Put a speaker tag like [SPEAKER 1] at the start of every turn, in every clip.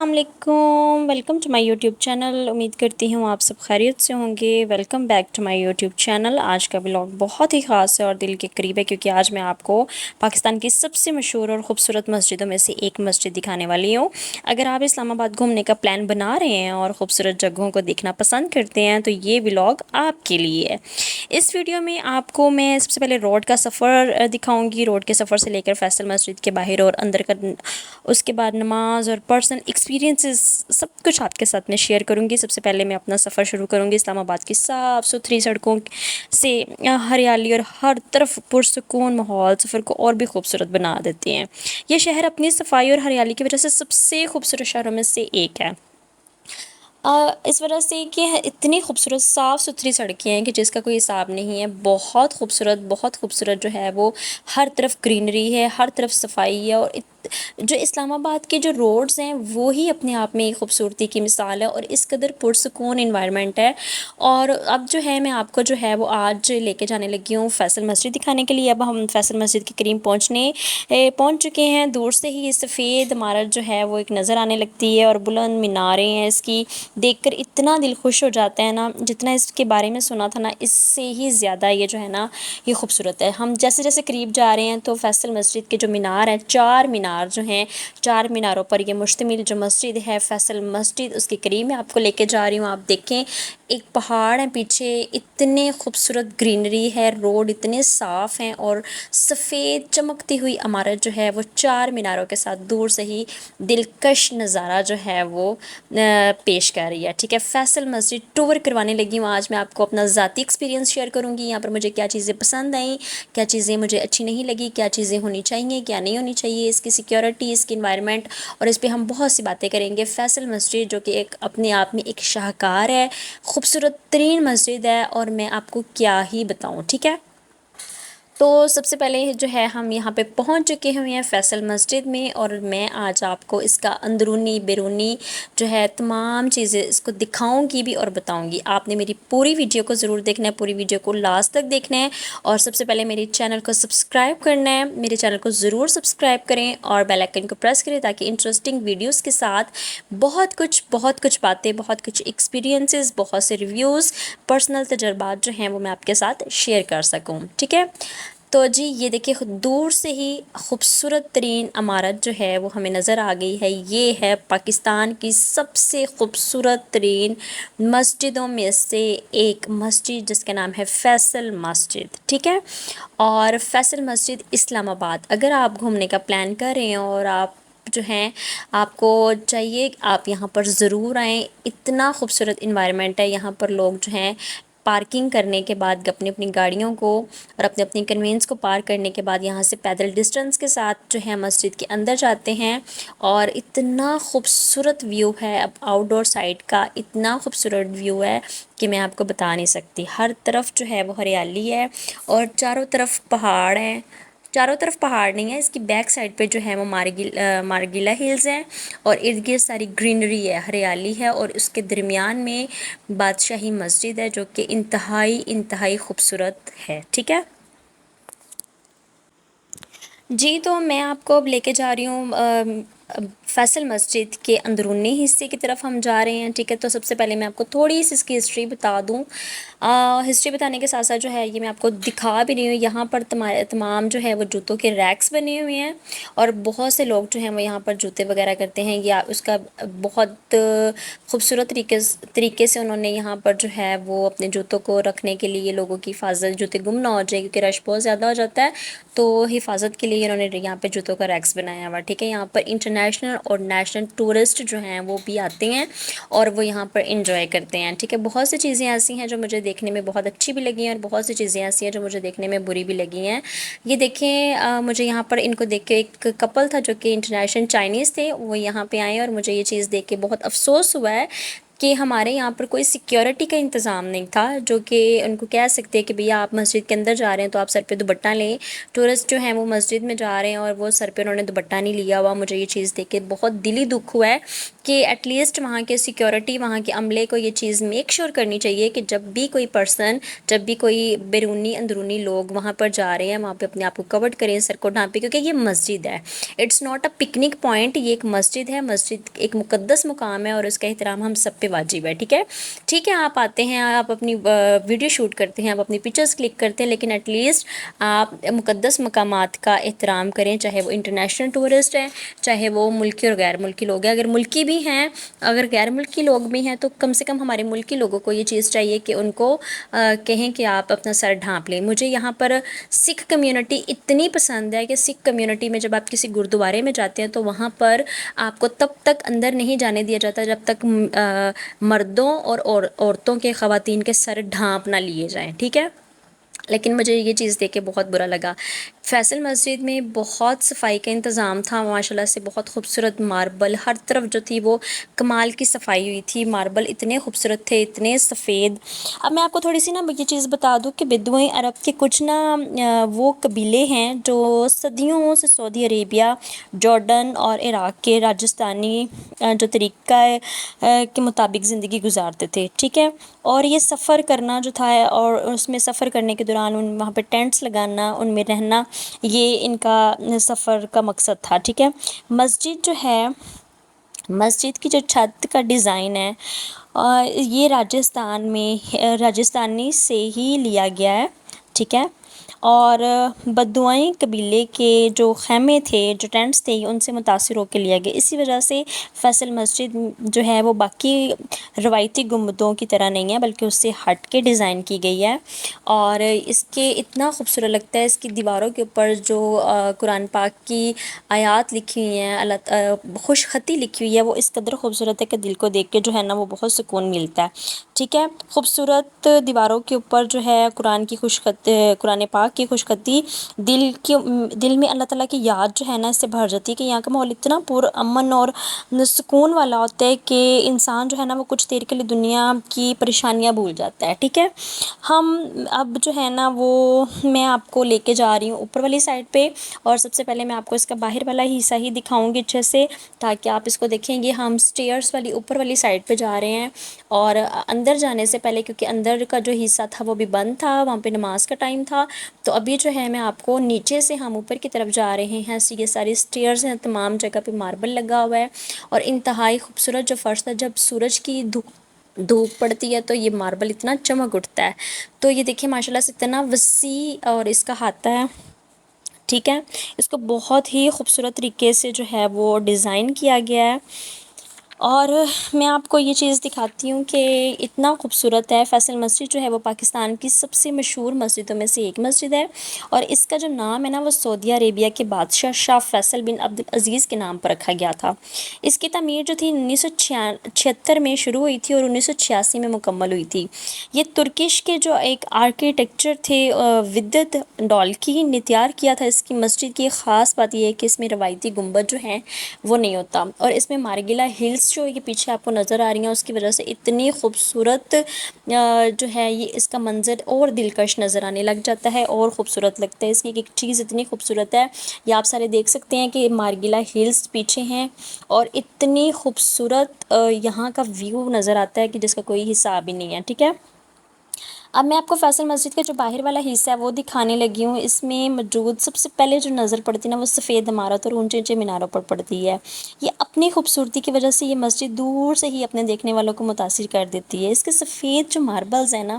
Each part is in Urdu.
[SPEAKER 1] السلام علیکم، welcome to my YouTube channel. امید کرتی ہوں آپ سب خیریت سے ہوں گے۔ Welcome back to my YouTube channel. آج کا ولاگ بہت ہی خاص ہے اور دل کے قریب ہے، کیونکہ آج میں آپ کو پاکستان کی سب سے مشہور اور خوبصورت مسجدوں میں سے ایک مسجد دکھانے والی ہوں۔ اگر آپ اسلام آباد گھومنے کا پلان بنا رہے ہیں اور خوبصورت جگہوں کو دیکھنا پسند کرتے ہیں تو یہ ولاگ آپ کے لیے ہے۔ اس ویڈیو میں آپ کو میں سب سے پہلے روڈ کا سفر دکھاؤں گی، روڈ کے سفر سے لے کر فیصل مسجد کے باہر اور اندر کا، اس کے بعد نماز اور پرسنل ایکسپیرینسز سب کچھ آپ کے ساتھ میں شیئر کروں گی۔ سب سے پہلے میں اپنا سفر شروع کروں گی اسلام آباد کی صاف ستھری سڑکوں سے، ہریالی اور ہر طرف پرسکون ماحول سفر کو اور بھی خوبصورت بنا دیتے ہیں۔ یہ شہر اپنی صفائی اور ہریالی کی وجہ سے سب سے خوبصورت شہروں میں سے ایک ہے۔ اس وجہ سے کہ اتنی خوبصورت صاف ستھری سڑکیں ہیں کہ جس کا کوئی حساب نہیں ہے۔ بہت خوبصورت جو ہے وہ ہر طرف گرینری ہے، ہر طرف صفائی ہے، اور جو اسلام آباد کے جو روڈز ہیں وہی اپنے آپ میں ایک خوبصورتی کی مثال ہے اور اس قدر پرسکون انوائرمنٹ ہے۔ اور اب جو ہے میں آپ کو جو ہے وہ آج لے کے جانے لگی ہوں فیصل مسجد دکھانے کے لیے۔ اب ہم فیصل مسجد کے قریب پہنچ چکے ہیں۔ دور سے ہی سفید عمارت جو ہے وہ ایک نظر آنے لگتی ہے اور بلند میناریں ہیں اس کی، دیکھ کر اتنا دل خوش ہو جاتا ہے نا۔ جتنا اس کے بارے میں سنا تھا نا، اس سے ہی زیادہ یہ جو ہے نا یہ خوبصورت ہے۔ ہم جیسے جیسے قریب جا رہے ہیں تو فیصل مسجد کے جو مینار ہیں، 4 مینار جو ہیں، 4 میناروں پر یہ مشتمل جو مسجد ہے فیصل مسجد، اس کے قریب میں آپ کو لے کے جا رہی ہوں۔ آپ دیکھیں ایک پہاڑ ہے پیچھے، اتنے خوبصورت گرینری ہے، روڈ اتنے صاف ہیں اور سفید چمکتی ہوئی عمارت جو ہے وہ 4 میناروں کے ساتھ دور سے ہی دلکش نظارہ جو ہے وہ پیش کر رہی ہے۔ ٹھیک ہے، فیصل مسجد ٹور کروانے لگی ہوں آج میں آپ کو، اپنا ذاتی ایکسپیرینس شیئر کروں گی۔ یہاں پر مجھے کیا چیزیں پسند آئیں، کیا چیزیں مجھے اچھی نہیں لگی، کیا چیزیں ہونی چاہیے، کیا نہیں ہونی چاہیے، اس کی سیکیورٹی، اس کی انوائرمنٹ، اور اس پہ ہم بہت سی باتیں کریں گے۔ فیصل مسجد جو کہ ایک اپنے آپ میں ایک شاہکار ہے، خوبصورت ترین مسجد ہے، اور میں آپ کو کیا ہی بتاؤں۔ ٹھیک ہے، تو سب سے پہلے جو ہے ہم یہاں پہ پہنچ چکے ہوئے ہیں فیصل مسجد میں، اور میں آج آپ کو اس کا اندرونی بیرونی جو ہے تمام چیزیں اس کو دکھاؤں گی بھی اور بتاؤں گی۔ آپ نے میری پوری ویڈیو کو ضرور دیکھنا ہے، پوری ویڈیو کو لاسٹ تک دیکھنا ہے، اور سب سے پہلے میرے چینل کو سبسکرائب کرنا ہے۔ میرے چینل کو ضرور سبسکرائب کریں اور بیل آئکن کو پریس کریں تاکہ انٹرسٹنگ ویڈیوز کے ساتھ بہت کچھ باتیں، بہت کچھ ایکسپیرینسز، بہت سے ریویوز، پرسنل تجربات جو ہیں وہ میں آپ کے ساتھ شیئر کر سکوں۔ ٹھیک ہے، تو جی یہ دیکھیں دور سے ہی خوبصورت ترین عمارت جو ہے وہ ہمیں نظر آ گئی ہے۔ یہ ہے پاکستان کی سب سے خوبصورت ترین مسجدوں میں سے ایک مسجد، جس کا نام ہے فیصل مسجد۔ ٹھیک ہے، اور فیصل مسجد اسلام آباد اگر آپ گھومنے کا پلان کر رہے ہیں اور آپ جو ہیں آپ کو چاہیے آپ یہاں پر ضرور آئیں۔ اتنا خوبصورت انوائرمنٹ ہے یہاں پر، لوگ جو ہیں پارکنگ کرنے کے بعد اپنی اپنی گاڑیوں کو اور اپنی کنوینس کو پارک کرنے کے بعد یہاں سے پیدل ڈسٹنس کے ساتھ جو ہے مسجد کے اندر جاتے ہیں، اور اتنا خوبصورت ویو ہے اب آؤٹ ڈور سائڈ کا، اتنا خوبصورت ویو ہے کہ میں آپ کو بتا نہیں سکتی۔ ہر طرف جو ہے وہ ہریالی ہے اور چاروں طرف پہاڑ ہیں، چاروں طرف پہاڑ نہیں ہے، اس کی بیک سائڈ پہ جو ہے وہ مارگیلا ہلز ہیں، اور ارد گرد ساری گرینری ہے، ہریالی ہے، اور اس کے درمیان میں بادشاہی مسجد ہے جو کہ انتہائی خوبصورت ہے۔ ٹھیک ہے جی، تو میں آپ کو اب لے کے جا رہی ہوں فیصل مسجد کے اندرونی حصے کی طرف ہم جا رہے ہیں۔ ٹھیک ہے، تو سب سے پہلے میں آپ کو تھوڑی سی اس کی ہسٹری بتا دوں۔ ہسٹری بتانے کے ساتھ ساتھ جو ہے یہ میں آپ کو دکھا بھی رہی ہوں۔ یہاں پر تمام جو ہے وہ جوتوں کے ریکس بنے ہوئے ہیں، اور بہت سے لوگ جو ہیں وہ یہاں پر جوتے وغیرہ کرتے ہیں، یا اس کا بہت خوبصورت طریقے سے انہوں نے یہاں پر جو ہے وہ اپنے جوتوں کو رکھنے کے لیے، لوگوں کی حفاظت، جوتے گم نہ ہو جائے کیونکہ رش بہت زیادہ ہو جاتا ہے، تو حفاظت کے لیے انہوں نے یہاں پہ جوتوں کا ریکس بنایا ہوا۔ ٹھیک ہے، یہاں پر انٹرنیشنل اور نیشنل ٹورسٹ جو ہیں وہ بھی آتے ہیں اور وہ یہاں پر انجوائے کرتے ہیں۔ ٹھیک ہے، بہت سی چیزیں ایسی ہیں جو مجھے دیکھنے میں بہت اچھی بھی لگی ہیں، اور بہت سی چیزیں ایسی ہیں جو مجھے دیکھنے میں بری بھی لگی ہیں۔ یہ دیکھیں مجھے یہاں پر ان کو دیکھ کے، ایک کپل تھا جو کہ انٹرنیشنل چائنیز تھے، وہ یہاں پہ آئے، اور مجھے یہ چیز دیکھ کے بہت افسوس ہوا ہے کہ ہمارے یہاں پر کوئی سیکیورٹی کا انتظام نہیں تھا، جو کہ ان کو کہہ سکتے کہ بھیا آپ مسجد کے اندر جا رہے ہیں تو آپ سر پہ دوپٹہ لیں۔ ٹورسٹ جو ہیں وہ مسجد میں جا رہے ہیں اور وہ سر پہ انہوں نے دوپٹہ نہیں لیا ہوا۔ مجھے یہ چیز دیکھ کے بہت دلی دکھ ہوا ہے کہ ایٹ لیسٹ وہاں کے سیکیورٹی، وہاں کے عملے کو یہ چیز میک شور کرنی چاہیے کہ جب بھی کوئی پرسن، جب بھی کوئی بیرونی اندرونی لوگ وہاں پر جا رہے ہیں، وہاں پہ اپنے آپ کو کورڈ کریں، سر کو ڈھانپیں، کیونکہ یہ مسجد ہے، it's not a picnic point, یہ ایک مسجد ہے، مسجد ایک مقدس مقام ہے اور اس کا احترام ہم سب پہ واجب ہے. ٹھیک ہے. آپ آتے ہیں، آپ اپنی ویڈیو شوٹ کرتے ہیں، آپ اپنی پکچرز کلک کرتے ہیں، لیکن ایٹ لیسٹ آپ مقدس مقامات کا احترام کریں، چاہے وہ انٹرنیشنل ٹورسٹ ہیں، چاہے وہ ملکی اور غیر ملکی لوگ ہیں. اگر ملکی بھی ہیں، اگر غیر ملکی لوگ بھی ہیں، تو کم سے کم ہمارے ملکی لوگوں کو یہ چیز چاہیے کہ ان کو کہیں کہ آپ اپنا سر ڈھانپ لیں. مجھے یہاں پر سکھ کمیونٹی اتنی پسند ہے کہ سکھ کمیونٹی میں جب آپ کسی گردوارے میں جاتے ہیں تو وہاں پر آپ کو تب تک اندر نہیں جانے دیا جاتا جب تک مردوں اور عورتوں کے، خواتین کے سر ڈھانپ نہ لیے جائیں. ٹھیک ہے. لیکن مجھے یہ چیز دیکھ کے بہت برا لگا. فیصل مسجد میں بہت صفائی کا انتظام تھا ماشاء اللہ سے، بہت خوبصورت ماربل ہر طرف جو تھی وہ کمال کی صفائی ہوئی تھی. ماربل اتنے خوبصورت تھے، اتنے سفید. اب میں آپ کو تھوڑی سی نا یہ چیز بتا دوں کہ بدوئیں عرب کے کچھ نا وہ قبیلے ہیں جو صدیوں سے سعودی عربیہ، جارڈن اور عراق کے راجستانی جو طریقہ کے مطابق زندگی گزارتے تھے. ٹھیک ہے. اور یہ سفر کرنا جو تھا، اور اس میں سفر کرنے کے دوران وہاں پہ ٹینٹس لگانا، ان میں رہنا، یہ ان کا سفر کا مقصد تھا. ٹھیک ہے. مسجد جو ہے، مسجد کی جو چھت کا ڈیزائن ہے یہ راجستانی سے ہی لیا گیا ہے. ٹھیک ہے. اور بدوائیں قبیلے کے جو خیمے تھے، جو ٹینٹس تھے، ان سے متاثر ہو کے لیا گیا. اسی وجہ سے فیصل مسجد جو ہے وہ باقی روایتی گنبدوں کی طرح نہیں ہے، بلکہ اس سے ہٹ کے ڈیزائن کی گئی ہے. اور اس کے اتنا خوبصورت لگتا ہے، اس کی دیواروں کے اوپر جو قرآن پاک کی آیات لکھی ہوئی ہیں، خوش خطی لکھی ہوئی ہے، وہ اس قدر خوبصورت ہے کہ دل کو دیکھ کے جو ہے نا وہ بہت سکون ملتا ہے. ٹھیک ہے. خوبصورت دیواروں کے اوپر جو ہے قرآن پاک کی خوش خطی دل میں اللہ تعالیٰ کی یاد جو ہے نا اس سے بھر جاتی ہے کہ یہاں کا ماحول اتنا پرامن اور سکون والا ہوتا ہے کہ انسان جو ہے نا وہ کچھ دیر کے لیے دنیا کی پریشانیاں بھول جاتا ہے. ٹھیک ہے. ہم اب جو ہے نا وہ میں آپ کو لے کے جا رہی ہوں اوپر والی سائڈ پہ، اور سب سے پہلے میں آپ کو اس کا باہر والا حصہ ہی دکھاؤں گی اچھے سے، تاکہ آپ اس کو دیکھیں گے. ہم سٹیئرز والی اوپر والی سائڈ پہ جا رہے ہیں، اور اندر جانے سے پہلے، کیونکہ اندر کا جو حصہ تھا وہ بھی بند تھا، وہاں پہ نماز کا ٹائم تھا، تو ابھی جو ہے میں آپ کو نیچے سے ہم اوپر کی طرف جا رہے ہیں. یہ ساری سٹیئرز ہیں، تمام جگہ پہ ماربل لگا ہوا ہے، اور انتہائی خوبصورت جو فرش تھا. جب سورج کی دھوپ پڑتی ہے تو یہ ماربل اتنا چمک اٹھتا ہے. تو یہ دیکھیں ماشاء اللہ سے اتنا وسیع اور اس کا ہاتھ ہے. ٹھیک ہے. اس کو بہت ہی خوبصورت طریقے سے جو ہے وہ ڈیزائن کیا گیا ہے. اور میں آپ کو یہ چیز دکھاتی ہوں کہ اتنا خوبصورت ہے. فیصل مسجد جو ہے وہ پاکستان کی سب سے مشہور مسجدوں میں سے ایک مسجد ہے، اور اس کا جو نام ہے نا وہ سعودی عربیہ کے بادشاہ شاہ فیصل بن عبدالعزیز کے نام پر رکھا گیا تھا. اس کی تعمیر جو تھی 1976 میں شروع ہوئی تھی اور 1986 میں مکمل ہوئی تھی. یہ ترکش کے جو ایک آرکیٹیکچر تھے ودت ڈالکی نے تیار کیا تھا. اس کی مسجد کی ایک خاص بات یہ ہے کہ اس میں روایتی گنبد جو ہیں وہ نہیں ہوتا، اور اس میں مارگیلا ہلز جو یہ پیچھے آپ کو نظر آ رہی ہیں اس کی وجہ سے اتنی خوبصورت جو ہے یہ اس کا منظر اور دلکش نظر آنے لگ جاتا ہے اور خوبصورت لگتا ہے. اس کی ایک چیز اتنی خوبصورت ہے، یہ آپ سارے دیکھ سکتے ہیں کہ مارگیلا ہلز پیچھے ہیں، اور اتنی خوبصورت یہاں کا ویو نظر آتا ہے کہ جس کا کوئی حساب ہی نہیں ہے. ٹھیک ہے. اب میں آپ کو فیصل مسجد کا جو باہر والا حصہ ہے وہ دکھانے لگی ہوں. اس میں موجود سب سے پہلے جو نظر پڑتی ہے نا وہ سفید عمارت اور اونچے اونچے میناروں پر پڑتی ہے. یہ اپنی خوبصورتی کی وجہ سے یہ مسجد دور سے ہی اپنے دیکھنے والوں کو متاثر کر دیتی ہے. اس کے سفید جو ماربلز ہیں نا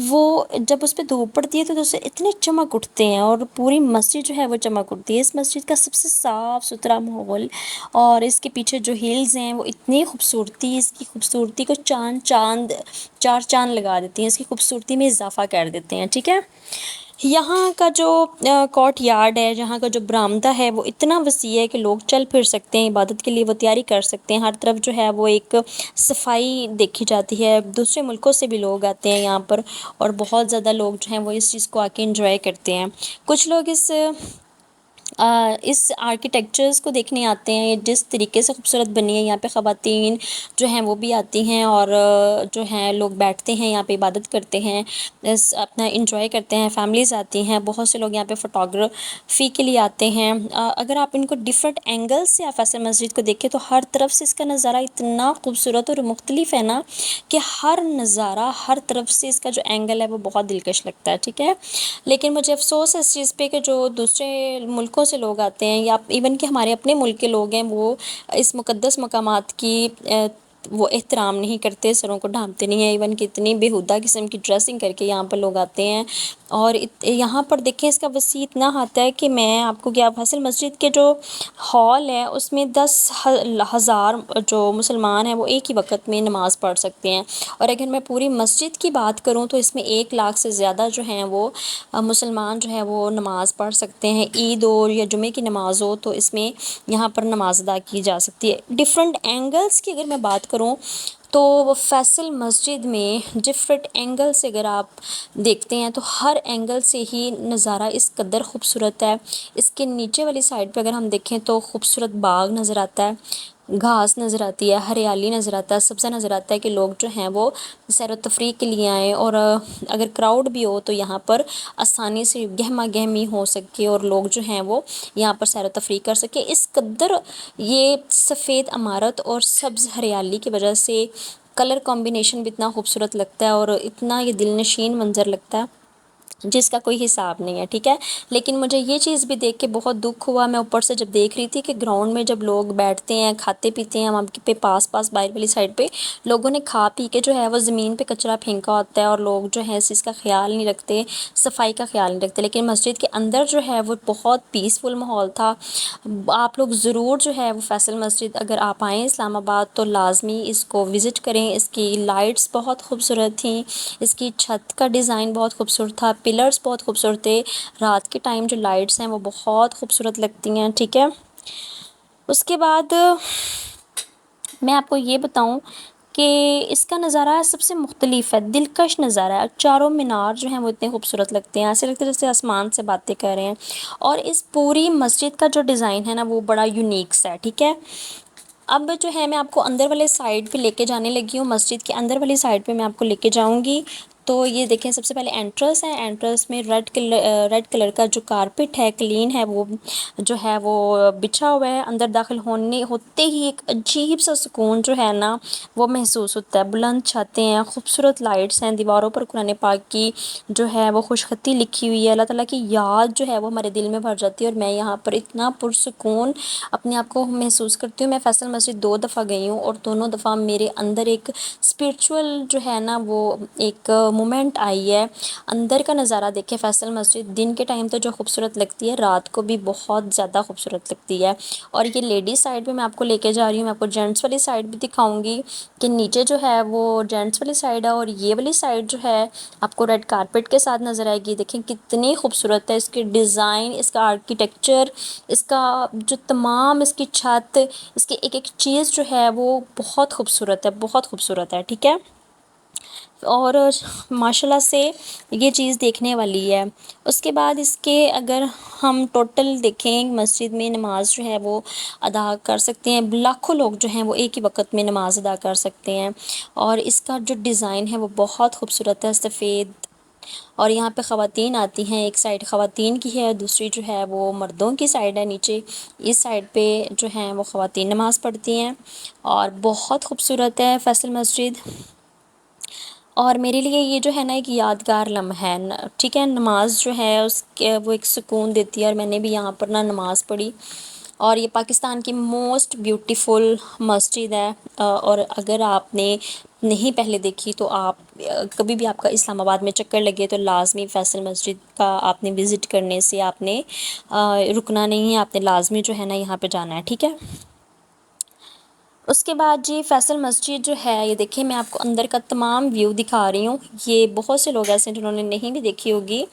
[SPEAKER 1] وہ جب اس پہ دھوپ پڑتی ہے تو اسے اتنے چمک اٹھتے ہیں، اور پوری مسجد جو ہے وہ چمک اٹھتی ہے. اس مسجد کا سب سے صاف ستھرا ماحول اور اس کے پیچھے جو ہلز ہیں وہ اتنی خوبصورتی، اس کی خوبصورتی کو چار چاند لگا دیتی ہیں، اس کی خوبصورتی میں اضافہ کر دیتے ہیں. ٹھیک ہے. یہاں کا جو کورٹ یارڈ ہے، جہاں کا جو برآمدہ ہے وہ اتنا وسیع ہے کہ لوگ چل پھر سکتے ہیں، عبادت کے لیے وہ تیاری کر سکتے ہیں. ہر طرف جو ہے وہ ایک صفائی دیکھی جاتی ہے. دوسرے ملکوں سے بھی لوگ آتے ہیں یہاں پر، اور بہت زیادہ لوگ جو ہیں وہ اس چیز کو آ کے انجوائے کرتے ہیں. کچھ لوگ اس اس آرکیٹیکچرز کو دیکھنے آتے ہیں، جس طریقے سے خوبصورت بنی ہے یہاں پہ خواتین جو ہیں وہ بھی آتی ہیں، اور جو ہیں لوگ بیٹھتے ہیں یہاں پہ عبادت کرتے ہیں، اپنا انجوائے کرتے ہیں، فیملیز آتی ہیں، بہت سے لوگ یہاں پہ فوٹوگرافی کے لیے آتے ہیں۔ اگر آپ ان کو ڈفرینٹ اینگل سے آپ فیصل مسجد کو دیکھیں تو ہر طرف سے اس کا نظارہ اتنا خوبصورت اور مختلف ہے نا، کہ ہر نظارہ ہر طرف سے اس کا جو اینگل ہے وہ بہت دلکش لگتا ہے، ٹھیک ہے۔ لیکن مجھے افسوس ہے اس چیز پہ کہ جو دوسرے ملکوں سے لوگ آتے ہیں، یا ایون کہ ہمارے اپنے ملک کے لوگ ہیں، وہ اس مقدس مقامات کی وہ احترام نہیں کرتے، سروں کو ڈھانپتے نہیں ہیں، ایون کہ اتنی بیہودہ قسم کی ڈریسنگ کر کے یہاں پر لوگ آتے ہیں۔ اور یہاں پر دیکھیں اس کا وسیع اتنا ہاتھ ہے کہ میں آپ کو کیا، فیصل مسجد کے جو ہال ہے اس میں 10,000 جو مسلمان ہیں وہ ایک ہی وقت میں نماز پڑھ سکتے ہیں، اور اگر میں پوری مسجد کی بات کروں تو اس میں 1 لاکھ سے زیادہ جو ہیں وہ مسلمان جو ہے وہ نماز پڑھ سکتے ہیں۔ عید ہو یا جمعے کی نماز ہو تو اس میں یہاں پر نماز ادا کی جا سکتی ہے۔ ڈفرینٹ اینگلس کی اگر میں بات کروں تو وہ فیصل مسجد میں ڈفرینٹ اینگل سے اگر آپ دیکھتے ہیں تو ہر اینگل سے ہی نظارہ اس قدر خوبصورت ہے۔ اس کے نیچے والی سائڈ پہ اگر ہم دیکھیں تو خوبصورت باغ نظر آتا ہے، گھاس نظر آتی ہے، ہریالی نظر آتا ہے، سبزہ نظر آتا ہے کہ لوگ جو ہیں وہ سیر و تفریح کے لیے آئیں، اور اگر کراؤڈ بھی ہو تو یہاں پر آسانی سے گہما گہمی ہو سکے اور لوگ جو ہیں وہ یہاں پر سیر و تفریح کر سکے۔ اس قدر یہ سفید عمارت اور سبز ہریالی کی وجہ سے کلر کمبینیشن بھی اتنا خوبصورت لگتا ہے اور اتنا یہ دل نشین منظر لگتا ہے جس کا کوئی حساب نہیں ہے، ٹھیک ہے۔ لیکن مجھے یہ چیز بھی دیکھ کے بہت دکھ ہوا، میں اوپر سے جب دیکھ رہی تھی کہ گراؤنڈ میں جب لوگ بیٹھتے ہیں، کھاتے پیتے ہیں، وہاں پہ پاس باہر والی سائڈ پہ لوگوں نے کھا پی کے جو ہے وہ زمین پہ کچرا پھینکا ہوتا ہے، اور لوگ جو ہے اس چیز کا خیال نہیں رکھتے، صفائی کا خیال نہیں رکھتے۔ لیکن مسجد کے اندر جو ہے وہ بہت پیسفل ماحول تھا۔ آپ لوگ ضرور جو ہے وہ فیصل مسجد اگر آپ آئیں اسلام آباد تو لازمی اس کو وزٹ کریں۔ اس کی لائٹس بہت خوبصورت تھیں، اس کی چھت کا ڈیزائن بہت خوبصورت تھا، پلرز بہت خوبصورت تھے، رات کے ٹائم جو لائٹس ہیں وہ بہت خوبصورت لگتی ہیں، ٹھیک ہے۔ اس کے بعد میں آپ کو یہ بتاؤں کہ اس کا نظارہ سب سے مختلف ہے، دلکش نظارہ ہے۔ چاروں مینار جو ہیں وہ اتنے خوبصورت لگتے ہیں، ایسے لگتا ہے جیسے آسمان سے باتیں کر رہے ہیں، اور اس پوری مسجد کا جو ڈیزائن ہے نا وہ بڑا یونیک سا ہے، ٹھیک ہے۔ اب جو ہے میں آپ کو اندر والے سائڈ پہ لے کے جانے لگی ہوں، مسجد کے اندر والی سائڈ پہ میں آپ کو لے کے جاؤں گی۔ تو یہ دیکھیں سب سے پہلے انٹرنس ہے، انٹرنس میں ریڈ کلر کا جو کارپٹ ہے، کلین ہے، وہ جو ہے وہ بچھا ہوا ہے۔ اندر داخل ہوتے ہی ایک عجیب سا سکون جو ہے نا وہ محسوس ہوتا ہے۔ بلند چھتیں ہیں، خوبصورت لائٹس ہیں، دیواروں پر قرآن پاک کی جو ہے وہ خوش خطی لکھی ہوئی ہے، اللہ تعالیٰ کی یاد جو ہے وہ ہمارے دل میں بھر جاتی ہے، اور میں یہاں پر اتنا پرسکون اپنے آپ کو محسوس کرتی ہوں۔ میں فیصل مسجد 2 دفعہ گئی ہوں، اور دونوں دفعہ میرے اندر ایک اسپریچول جو ہے نا وہ ایک مومنٹ آئی ہے۔ اندر کا نظارہ دیکھیں، فیصل مسجد دن کے ٹائم تو جو خوبصورت لگتی ہے، رات کو بھی بہت زیادہ خوبصورت لگتی ہے۔ اور یہ لیڈیز سائڈ پہ میں آپ کو لے کے جا رہی ہوں، میں آپ کو جینٹس والی سائڈ بھی دکھاؤں گی کہ نیچے جو ہے وہ جینٹس والی سائڈ ہے، اور یہ والی سائڈ جو ہے آپ کو ریڈ کارپٹ کے ساتھ نظر آئے گی۔ دیکھیں کتنی خوبصورت ہے، اس کے ڈیزائن، اس کا آرکیٹیکچر، اس کا جو تمام اس کی چھت، اس کی ایک ایک چیز جو ہے وہ بہت خوبصورت ہے، بہت خوبصورت ہے، ٹھیک ہے۔ اور ماشاءاللہ سے یہ چیز دیکھنے والی ہے۔ اس کے بعد اس کے اگر ہم ٹوٹل دیکھیں، مسجد میں نماز جو ہے وہ ادا کر سکتے ہیں، لاکھوں لوگ جو ہیں وہ ایک ہی وقت میں نماز ادا کر سکتے ہیں، اور اس کا جو ڈیزائن ہے وہ بہت خوبصورت ہے، سفید۔ اور یہاں پہ خواتین آتی ہیں، ایک سائڈ خواتین کی ہے، دوسری جو ہے وہ مردوں کی سائڈ ہے، نیچے اس سائڈ پہ جو ہیں وہ خواتین نماز پڑھتی ہیں، اور بہت خوبصورت ہے فیصل مسجد۔ اور میرے لیے یہ جو ہے نا ایک یادگار لمحہ ہے، ٹھیک ہے۔ نماز جو ہے اس کے وہ ایک سکون دیتی ہے، اور میں نے بھی یہاں پر نا نماز پڑھی، اور یہ پاکستان کی موسٹ بیوٹیفل مسجد ہے۔ اور اگر آپ نے نہیں پہلے دیکھی تو آپ کبھی بھی آپ کا اسلام آباد میں چکر لگے تو لازمی فیصل مسجد کا آپ نے وزٹ کرنے سے آپ نے رکنا نہیں ہے، آپ نے لازمی جو ہے نا یہاں پہ جانا ہے، ٹھیک ہے۔ اس کے بعد جی فیصل مسجد جو ہے یہ دیکھیں میں آپ کو اندر کا تمام ویو دکھا رہی ہوں، یہ بہت سے لوگ ایسے ہیں جنہوں نے نہیں بھی دیکھی ہوگی،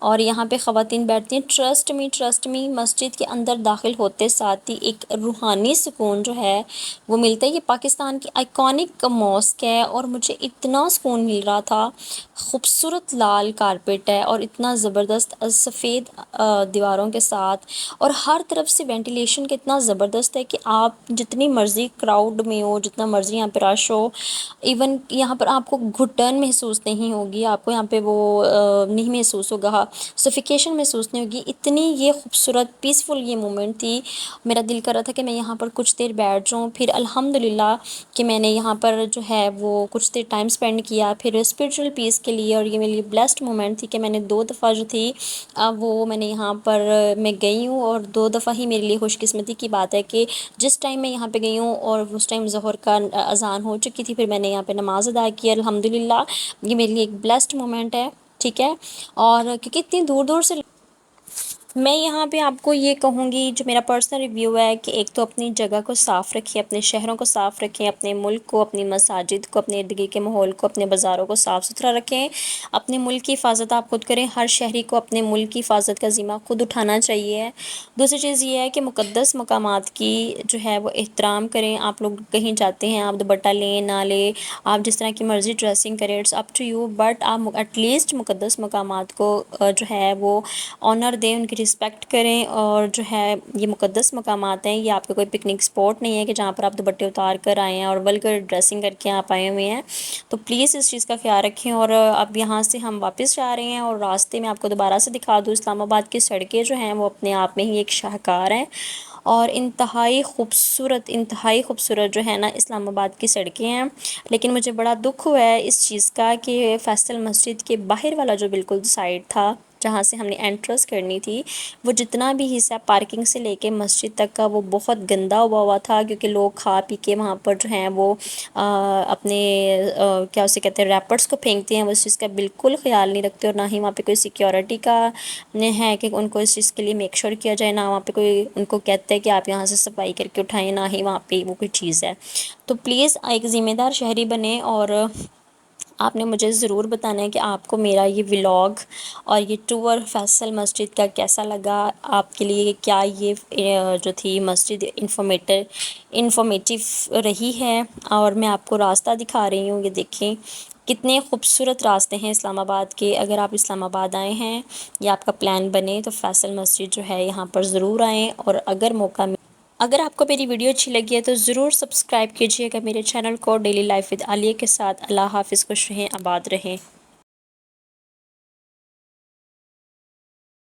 [SPEAKER 1] اور یہاں پہ خواتین بیٹھتی ہیں۔ ٹرسٹ می مسجد کے اندر داخل ہوتے ساتھ ہی ایک روحانی سکون جو ہے وہ ملتا ہے۔ یہ پاکستان کی آئیکونک ماسک ہے اور مجھے اتنا سکون مل رہا تھا۔ خوبصورت لال کارپیٹ ہے اور اتنا زبردست سفید دیواروں کے ساتھ، اور ہر طرف سے وینٹیلیشن کتنا زبردست ہے کہ آپ جتنی مرضی کراؤڈ میں ہو، جتنا مرضی یہاں پہ رش ہو، ایون یہاں پر آپ کو گھٹن محسوس نہیں ہوگی، آپ کو یہاں پہ وہ نہیں محسوس ہوگا، سفیکیشن محسوس نہیں ہوگی۔ اتنی یہ خوبصورت پیسفل یہ مومنٹ تھی، میرا دل کر رہا تھا کہ میں یہاں پر کچھ دیر بیٹھ جاؤں۔ پھر الحمدللہ کہ میں نے یہاں پر جو ہے وہ کچھ دیر ٹائم اسپینڈ کیا، پھر اسپریچول پیس کے لیے، اور یہ میرے لیے بلیسڈ مومنٹ تھی کہ میں نے 2 دفعہ جو تھی وہ میں نے یہاں پر میں گئی ہوں، اور 2 دفعہ ہی میرے لیے خوش قسمتی کی بات ہے کہ جس ٹائم میں یہاں پہ گئی ہوں اور اس ٹائم ظہر کا اذان ہو چکی تھی، پھر میں نے یہاں پہ نماز ادا کی الحمدللہ۔ یہ میرے لیے ایک بلیسڈ مومنٹ ہے، ٹھیک ہے۔ اور کیونکہ اتنی دور دور سے میں یہاں پہ آپ کو یہ کہوں گی، جو میرا پرسنل ریویو ہے، کہ ایک تو اپنی جگہ کو صاف رکھیں، اپنے شہروں کو صاف رکھیں، اپنے ملک کو، اپنی مساجد کو، اپنے ارد گرد کے ماحول کو، اپنے بازاروں کو صاف ستھرا رکھیں۔ اپنے ملک کی حفاظت آپ خود کریں، ہر شہری کو اپنے ملک کی حفاظت کا ذمہ خود اٹھانا چاہیے۔ دوسری چیز یہ ہے کہ مقدس مقامات کی جو ہے وہ احترام کریں۔ آپ لوگ کہیں جاتے ہیں، آپ دوپٹہ لیں نہ لیں، آپ جس طرح کی مرضی ڈریسنگ کریں، it's up to you, but آپ ایٹ لیسٹ مقدس مقامات کو جو ہے وہ آنر دیں، ان کی رسپیکٹ کریں۔ اور جو ہے یہ مقدس مقامات ہیں، یہ آپ کا کوئی پکنک اسپاٹ نہیں ہے کہ جہاں پر آپ دوپٹے اتار کر آئے ہیں اور ولگر ڈریسنگ کر کے آپ آئے ہوئے ہیں۔ تو پلیز اس چیز کا خیال رکھیں۔ اور اب یہاں سے ہم واپس جا رہے ہیں، اور راستے میں آپ کو دوبارہ سے دکھا دوں، اسلام آباد کی سڑکیں جو ہیں وہ اپنے آپ میں ہی ایک شاہکار ہیں، اور انتہائی خوبصورت جو ہے نا اسلام آباد کی سڑکیں ہیں۔ لیکن مجھے بڑا دکھ ہوا ہے اس چیز کا کہ فیصل مسجد کے باہر والا جو بالکل سائڈ تھا جہاں سے ہم نے انٹرس کرنی تھی، وہ جتنا بھی حصہ پارکنگ سے لے کے مسجد تک کا وہ بہت گندا ہوا تھا، کیونکہ لوگ کھا پی کے وہاں پر جو ہیں وہ اپنے کیا اسے کہتے ہیں ریپرس کو پھینکتے ہیں، وہ اس چیز کا بالکل خیال نہیں رکھتے، اور نہ ہی وہاں پہ کوئی سیکیورٹی کا ہے کہ ان کو اس چیز کے لیے میک شور کیا جائے، نہ وہاں پہ کوئی ان کو کہتا ہے کہ آپ یہاں سے صفائی کر کے اٹھائیں، نہ ہی وہاں پہ وہ کوئی چیز ہے۔ تو پلیز ایک ذمہ دار شہری بنیں، اور آپ نے مجھے ضرور بتانا ہے کہ آپ کو میرا یہ ولاگ اور یہ ٹور فیصل مسجد کا کیسا لگا، آپ کے لیے کیا یہ جو تھی مسجد انفارمیٹیو رہی ہے۔ اور میں آپ کو راستہ دکھا رہی ہوں، یہ دیکھیں کتنے خوبصورت راستے ہیں اسلام آباد کے۔ اگر آپ اسلام آباد آئے ہیں یا آپ کا پلان بنے تو فیصل مسجد جو ہے یہاں پر ضرور آئیں، اور اگر آپ کو میری ویڈیو اچھی لگی ہے تو ضرور سبسکرائب کیجیے گا میرے چینل کو ڈیلی لائف ود عالیہ کے ساتھ۔ اللہ حافظ، خوش رہیں، آباد رہیں۔